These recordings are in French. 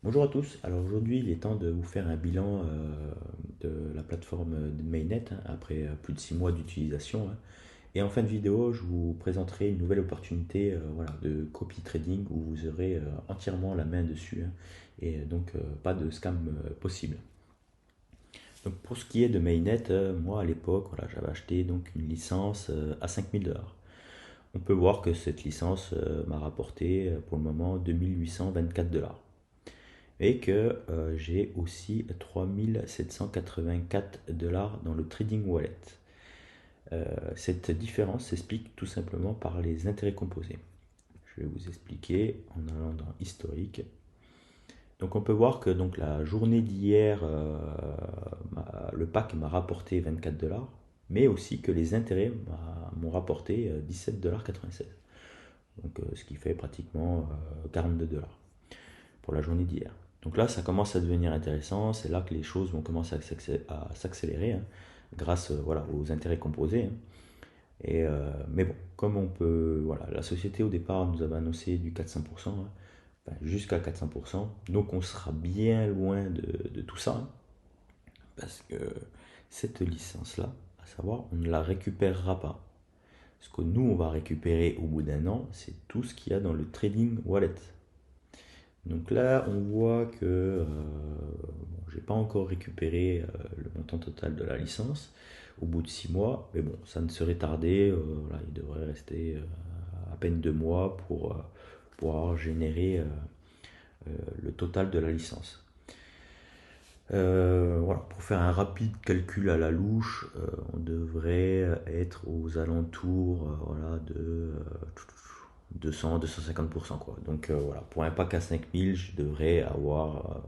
Bonjour à tous, alors aujourd'hui il est temps de vous faire un bilan de la plateforme de Mainnet après plus de 6 mois d'utilisation. Et en fin de vidéo je vous présenterai une nouvelle opportunité voilà, de copy trading où vous aurez entièrement la main dessus et donc pas de scam possible. Donc pour ce qui est de Mainnet, moi à l'époque voilà, j'avais acheté donc une licence à 5 000 $. On peut voir que cette licence m'a rapporté pour le moment 2 824 $. Et que j'ai aussi 3 784 $ dans le trading wallet. Cette différence s'explique tout simplement par les intérêts composés. Je vais vous expliquer en allant dans historique. Donc on peut voir que donc, la journée d'hier, le pack m'a rapporté 24 $, mais aussi que les intérêts m'ont rapporté 17,96 $. Donc, ce qui fait pratiquement 42 $ pour la journée d'hier. Donc là, ça commence à devenir intéressant. C'est là que les choses vont commencer à s'accélérer grâce voilà, aux intérêts composés. Mais bon, comme on peut. Voilà, la société au départ nous avait annoncé du 400%, enfin, jusqu'à 400%. Donc on sera bien loin de tout ça. Parce que cette licence-là, à savoir, on ne la récupérera pas. Ce que nous, on va récupérer au bout d'un an, c'est tout ce qu'il y a dans le trading wallet. Donc là, on voit que bon, j'ai pas encore récupéré le montant total de la licence au bout de 6 mois, mais bon, ça ne serait tardé. Voilà, il devrait rester à peine 2 mois pour pouvoir générer le total de la licence. Voilà, pour faire un rapide calcul à la louche, on devrait être aux alentours voilà, de 200-250%, quoi. Donc voilà, pour un pack à 5 000, je devrais avoir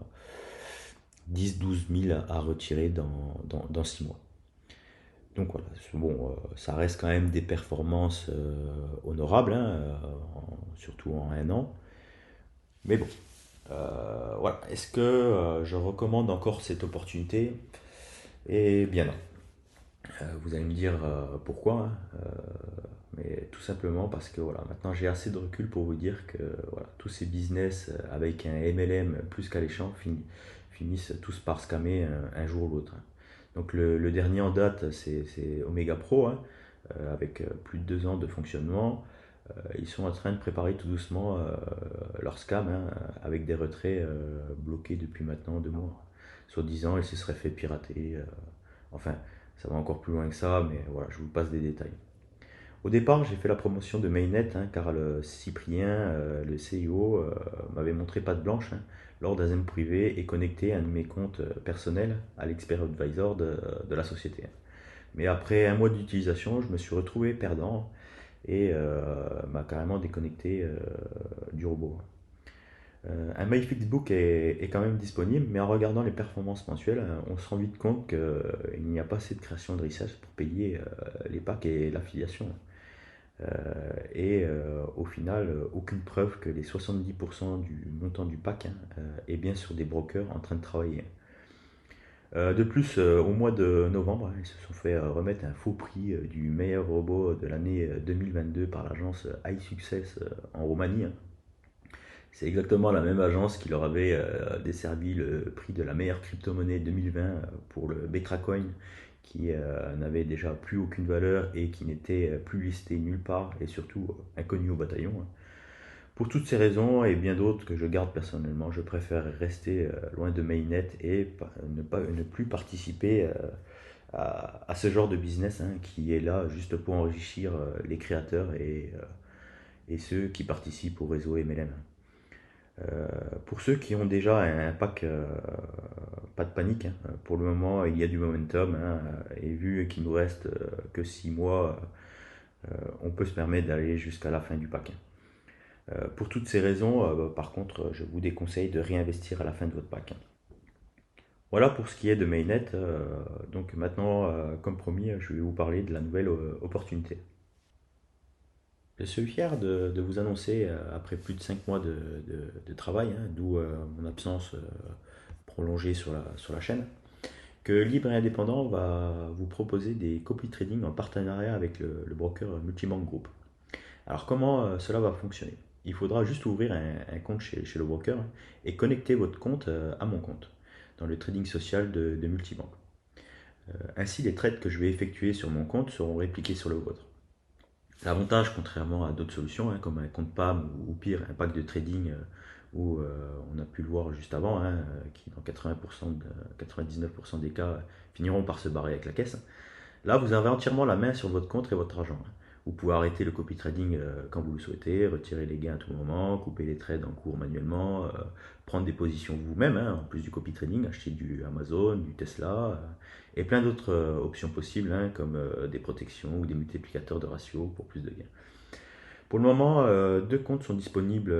10-12 000 à retirer dans 6 mois. Donc voilà, bon, ça reste quand même des performances honorables, surtout en un an. Mais bon, voilà. Est-ce que je recommande encore cette opportunité? Eh bien non. Vous allez me dire pourquoi, mais tout simplement parce que voilà, maintenant j'ai assez de recul pour vous dire que voilà, tous ces business avec un MLM plus qu'alléchant finissent tous par scammer un jour ou l'autre. Donc le dernier en date, c'est Omega Pro, avec plus de 2 ans de fonctionnement. Ils sont en train de préparer tout doucement leur scam, avec des retraits bloqués depuis maintenant 2 mois. Soi-disant, ils se seraient fait pirater. Enfin, ça va encore plus loin que ça, mais voilà, je vous passe des détails. Au départ, j'ai fait la promotion de Mainnet, car le Cyprien, le CIO, m'avait montré patte blanche lors d'un Zen privé et connecté un de mes comptes personnels à l'expert advisor de la société. Mais après un mois d'utilisation, je me suis retrouvé perdant et m'a carrément déconnecté du robot. Un MyFixBook est quand même disponible, mais en regardant les performances mensuelles, on se rend vite compte qu'il n'y a pas assez de création de richesse pour payer les packs et l'affiliation. Au final, aucune preuve que les 70% du montant du pack est bien sur des brokers en train de travailler. De plus, au mois de novembre, ils se sont fait remettre un faux prix du meilleur robot de l'année 2022 par l'agence iSuccess en Roumanie. C'est exactement la même agence qui leur avait desservi le prix de la meilleure crypto-monnaie 2020 pour le Betracoin, qui n'avait déjà plus aucune valeur et qui n'était plus listé nulle part et surtout inconnu au bataillon. Pour toutes ces raisons et bien d'autres que je garde personnellement, je préfère rester loin de Mainnet et ne plus participer à ce genre de business qui est là juste pour enrichir les créateurs et ceux qui participent au réseau MLM. Pour ceux qui ont déjà un pack, pas de panique, pour le moment il y a du momentum, et vu qu'il nous reste que 6 mois, on peut se permettre d'aller jusqu'à la fin du pack. Pour toutes ces raisons, par contre, je vous déconseille de réinvestir à la fin de votre pack. Voilà pour ce qui est de Mainnet. Donc maintenant, comme promis, je vais vous parler de la nouvelle opportunité. Je suis fier de vous annoncer, après plus de 5 mois de travail, d'où mon absence prolongée sur la chaîne, que Libre et Indépendant va vous proposer des copy trading en partenariat avec le broker Multibank Group. Alors comment cela va fonctionner? il faudra juste ouvrir un compte chez le broker et connecter votre compte à mon compte dans le trading social de Multibank. Ainsi, les trades que je vais effectuer sur mon compte seront répliqués sur le vôtre. L'avantage, contrairement à d'autres solutions, comme un compte PAM ou pire, un pack de trading où on a pu le voir juste avant, qui dans 99% des cas finiront par se barrer avec la caisse. Là, vous avez entièrement la main sur votre compte et votre argent. Vous pouvez arrêter le copy trading quand vous le souhaitez, retirer les gains à tout moment, couper les trades en cours manuellement, prendre des positions vous-même, en plus du copy trading, acheter du Amazon, du Tesla, et plein d'autres options possibles, comme des protections ou des multiplicateurs de ratio pour plus de gains. Pour le moment, deux comptes sont disponibles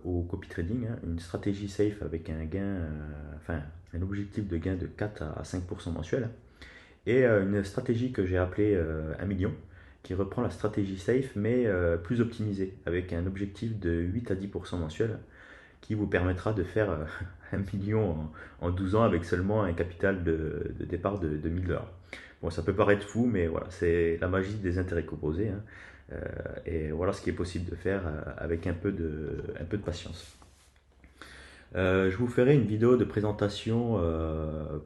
au copy trading, une stratégie safe avec un objectif de gain de 4 à 5% mensuel, et une stratégie que j'ai appelée 1 million, qui reprend la stratégie safe mais plus optimisée, avec un objectif de 8 à 10% mensuel, qui vous permettra de faire 1 million en 12 ans avec seulement un capital de départ de 1000 $. Bon, ça peut paraître fou, mais voilà, c'est la magie des intérêts composés. Et voilà ce qui est possible de faire avec un peu de patience. Je vous ferai une vidéo de présentation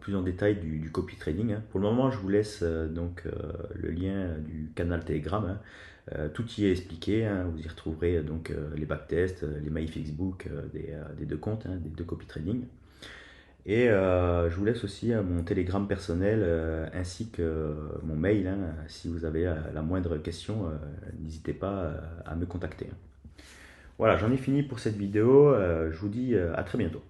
plus en détail du copy trading. Pour le moment, je vous laisse le lien du canal Telegram. Tout y est expliqué. Vous y retrouverez donc les backtests, les mails Facebook des deux comptes, des deux copy trading. Et je vous laisse aussi mon Telegram personnel ainsi que mon mail. Si vous avez la moindre question, n'hésitez pas à me contacter. Voilà, j'en ai fini pour cette vidéo. Je vous dis à très bientôt.